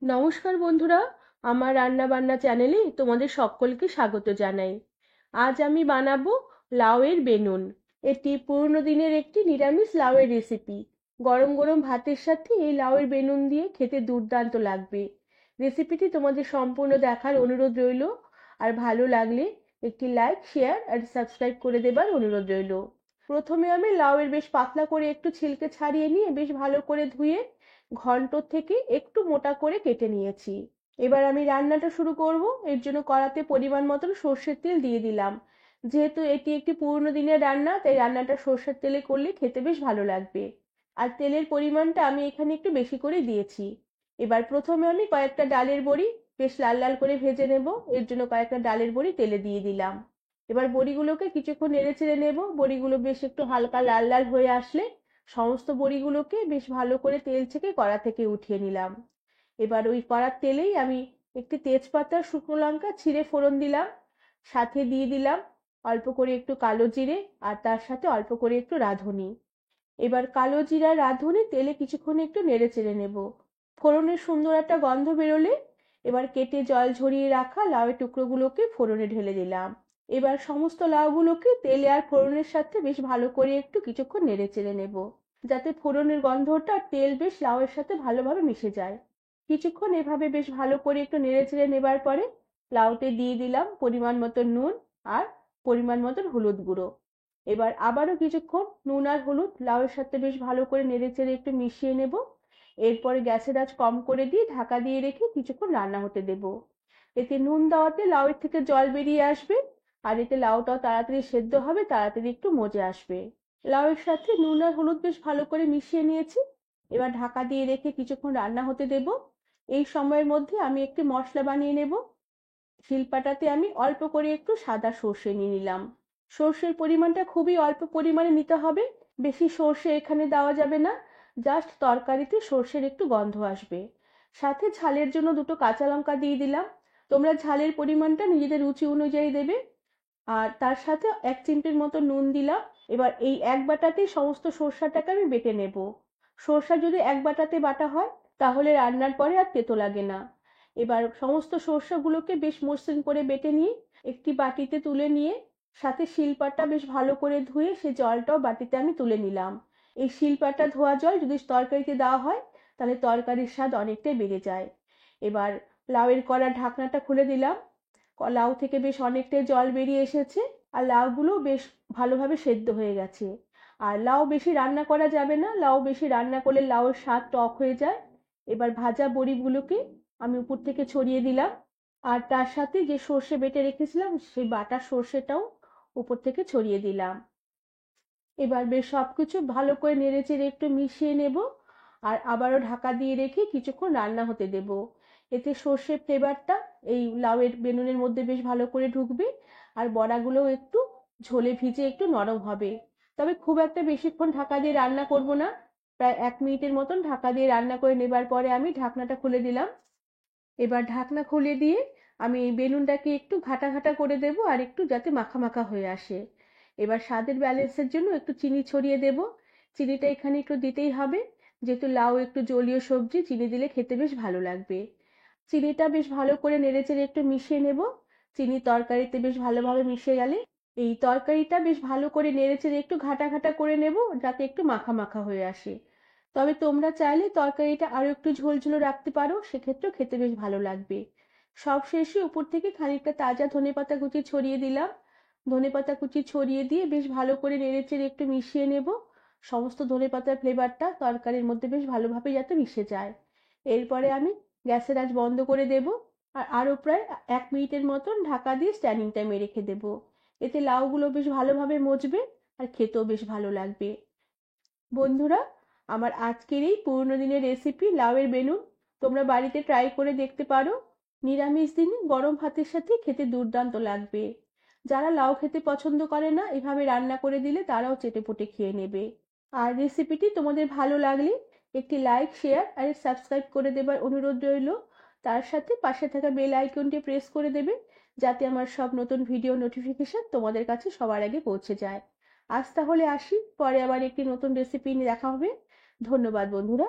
নমস্কার বন্ধুরা, আমার রান্না বান্না চ্যানেলে তোমাদের সকলকে স্বাগত জানাই। আজ আমি বানাবো লাউয়ের বেনুন। এটি পুরনো দিনের একটি নিরামিষ লাউয়ের রেসিপি। গরম গরম ভাতের সাথে এই লাউয়ের বেনুন দিয়ে খেতে দুর্দান্ত লাগবে। রেসিপিটি তোমাদের সম্পূর্ণ দেখার অনুরোধ রইল। আর ভালো লাগলে একটি লাইক, শেয়ার আর সাবস্ক্রাইব করে দেবার অনুরোধ রইল। প্রথমে আমি লাউয়ের বেশ পাতলা করে একটু ছিলকে ছাড়িয়ে নিয়ে বেশ ভালো করে ধুয়ে ঘন্ট থেকে একটু মোটা করে কেটে নিয়েছি। এবার আমি রান্নাটা শুরু করব। এর জন্য কড়াতে পরিমাণ মতন সর্ষের তেল দিয়ে দিলাম। যেহেতু এটি একটি পুরনো দিনের রান্না, তাই রান্নাটা সর্ষের তেলে করলে খেতে বেশ ভালো লাগবে। আর তেলের পরিমাণটা আমি এখানে একটু বেশি করে দিয়েছি। এবার প্রথমে আমি কয়েকটা ডালের বড়ি বেশ লাল লাল করে ভেজে নেব। এর জন্য কয়েকটা ডালের বড়ি তেলে দিয়ে দিলাম। এবার বড়িগুলোকে কিছুক্ষণ নেড়ে চেড়ে নেব। বড়িগুলো বেশ একটু হালকা লাল লাল হয়ে আসলে সমস্ত বড়িগুলোকে বেশ ভালো করে তেল থেকে কড়া থেকে উঠিয়ে নিলাম। এবার ওই কড়ার তেলেই আমি একটি তেজপাতা, শুকনো লঙ্কা ছিঁড়ে ফোড়ন দিলাম। সাথে দিয়ে দিলাম অল্প করে একটু কালো জিরে, আর তার সাথে অল্প করে একটু রাঁধুনি। এবার কালো জিরা রাঁধুনি তেলে কিছুক্ষণ একটু নেড়ে চেড়ে নেব। ফোড়নের সুন্দর একটা গন্ধ বেরোলে এবার কেটে জল ঝরিয়ে রাখা লাউয়ের টুকরোগুলোকে ফোড়নে ঢেলে দিলাম। এবার সমস্ত লাউগুলোকে তেলে আর ফোড়নের সাথে বেশ ভালো করে একটু কিছুক্ষণ নেড়ে চেড়ে নেব, যাতে ফোড়নের গন্ধটা তেল বেশ লাউয়ের সাথে ভালোভাবে মিশে যায়। কিছুক্ষণ এভাবে বেশ ভালো করে একটু নেড়ে চেড়ে নেবার পরে লাউতে দিয়ে দিলাম পরিমাণ মতো নুন আর পরিমাণ মতন হলুদ গুঁড়ো। এবার আবারও কিছুক্ষণ নুন আর হলুদ লাউয়ের সাথে বেশ ভালো করে নেড়ে চেড়ে একটু মিশিয়ে নেব। এরপরে গ্যাসের আঁচ কম করে দিয়ে ঢাকা দিয়ে রেখে কিছুক্ষণ রান্না হতে দেব। এতে নুন দেওয়াতে লাউয়ের থেকে জল বেরিয়ে আসবে, আর এতে লাউটাও তাড়াতাড়ি সেদ্ধ হবে, তাড়াতাড়ি একটু মজে আসবে। লাউয়ের সাথে নুন আর হলুদ বেশ ভালো করে মিশিয়ে নিয়েছি। এবার ঢাকা দিয়ে রেখে কিছুক্ষণ রান্না হতে দেব। এই সময়ের মধ্যে আমি একটি মশলা বানিয়ে নেব। শিলপাটাতে আমি অল্প করে একটু সাদা সর্ষে নিয়ে নিলাম। সর্ষের পরিমাণটা খুবই অল্প পরিমাণে নিতে হবে। বেশি সর্ষে এখানে দেওয়া যাবে না। জাস্ট তরকারিতে সর্ষের একটু গন্ধ আসবে। সাথে ঝালের জন্য দুটো কাঁচা লঙ্কা দিয়ে দিলাম। তোমরা ঝালের পরিমাণটা নিজেদের রুচি অনুযায়ী দেবে। আর তার সাথে 1 চিমটির মতো নুন দিলাম। এবার এই এক বাটাতেই সমস্ত সর্ষাটাকে আমি বেটে নেব। সর্ষা যদি এক বাটাতে বাটা হয় তাহলে রান্নার পরে আর তেতো লাগে না। এবার সমস্ত সর্ষেগুলোকে বেশ মসৃণ করে বেটে নিয়ে একটি বাটিতে তুলে নিয়ে সাথে শিলপাটা বেশ ভালো করে ধুয়ে সে জলটাও বাটিতে আমি তুলে নিলাম। এই শিলপাটা ধোয়া জল যদি তরকারিতে দেওয়া হয় তাহলে তরকারির স্বাদ অনেকটাই বেড়ে যায়। এবার লাউয়ের কড়ার ঢাকনাটা খুলে দিলাম। লাউ থেকে বেশ অনেকটাই জল বেরিয়ে এসেছে, আর লাউগুলো বেশ ভালোভাবে সেদ্ধ হয়ে গেছে। আর লাউ বেশি রান্না করা যাবে না, লাউ বেশি রান্না করলে লাউয়ের স্বাদ টক হয়ে যায়। এবার ভাজা বড়িগুলোকে আমি উপর থেকে ছড়িয়ে দিলাম, আর তার সাথে যে সর্ষে বেটে রেখেছিলাম সেই বাটা সর্ষেটাও উপর থেকে ছড়িয়ে দিলাম। এবার বেশ সবকিছু ভালো করে নেড়েচেড়ে একটু মিশিয়ে নেব, আর আবারও ঢাকা দিয়ে রেখে কিছুক্ষণ রান্না হতে দেব। এতে সর্ষের ফ্লেভারটা এই লাউয়ের বেনুনের মধ্যে বেশ ভালো করে ঢুকবে, আর বড়াগুলোও একটু ঝোলে ভিজে একটু নরম হবে। তবে খুব একটা বেশিক্ষণ ঢাকা দিয়ে রান্না করব না। প্রায় 1 মিনিটের মতন ঢাকা দিয়ে রান্না করে নেবার পরে আমি ঢাকনাটা খুলে দিলাম। এবার ঢাকনা খুলে দিয়ে আমি এই বেলুনটাকে একটু ঘাটা ঘাটা করে দেব, আর একটু যাতে মাখা মাখা হয়ে আসে। এবার স্বাদের ব্যালেন্সের জন্য একটু চিনি ছড়িয়ে দেব। চিনিটা এখানে একটু দিতেই হবে, যেহেতু লাউ একটু জলীয় সবজি, চিনি দিলে খেতে বেশ ভালো লাগবে। চিনিটা বেশ ভালো করে নেড়েচেড়ে একটু মিশিয়ে নেব। চিনি তরকারিতে বেশ ভালোভাবে মিশে গেলে এই তরকারিটা বেশ ভালো করে নেড়েচেড়ে একটু ঘাটা ঘাটা করে নেব, যাতে একটু মাখা মাখা হয়ে আসে। তবে তোমরা চাইলে তরকারিটা আরো একটু ঝোল ঝোল রাখতে পারো, সেক্ষেত্রেও খেতে বেশ ভালো লাগবে। সব শেষে উপর থেকে খানিকটা তাজা ধনেপাতা কুচি ছড়িয়ে দিলাম। ধনেপাতা কুচি ছড়িয়ে দিয়ে বেশ ভালো করে নেড়েচেড়ে একটু মিশিয়ে নেব। সমস্ত ধনেপাতার ফ্লেভারটা তরকারির মধ্যে বেশ ভালোভাবে যাতে মিশে যায়। এরপরে আমি গ্যাসের আঁচ বন্ধ করে দেব, আর আরো প্রায় 1 মিনিটের মতন ঢাকা দিয়ে স্ট্যান্ডিং টাইমে রেখে দেব। এতে লাউগুলো বেশ ভালোভাবে মজবে, আর খেতেও বেশ ভালো লাগবে। বন্ধুরা, আমার আজকের এই পুরনো দিনের রেসিপি লাউয়ের বেনুন তোমরা বাড়িতে ট্রাই করে দেখতে পারো। নিরামিষ দিনে গরম ভাতের সাথে খেতে দুর্দান্ত লাগবে। যারা লাউ খেতে পছন্দ করে না, এভাবে রান্না করে দিলে তারাও চেটেপুটে খেয়ে নেবে। আর রেসিপিটি তোমাদের ভালো লাগলে একটি লাইক, শেয়ার আর সাবস্ক্রাইব করে দেবার অনুরোধ রইল। তার সাথে পাশে থাকা বেল আইকনটি প্রেস করে দেবে, যাতে আমার সব নতুন ভিডিও নোটিফিকেশন তোমাদের কাছে সবার আগে পৌঁছে যায়। আজ তাহলে আসি, পরে আবার একটি নতুন রেসিপি নিয়ে দেখা হবে। ধন্যবাদ বন্ধুরা।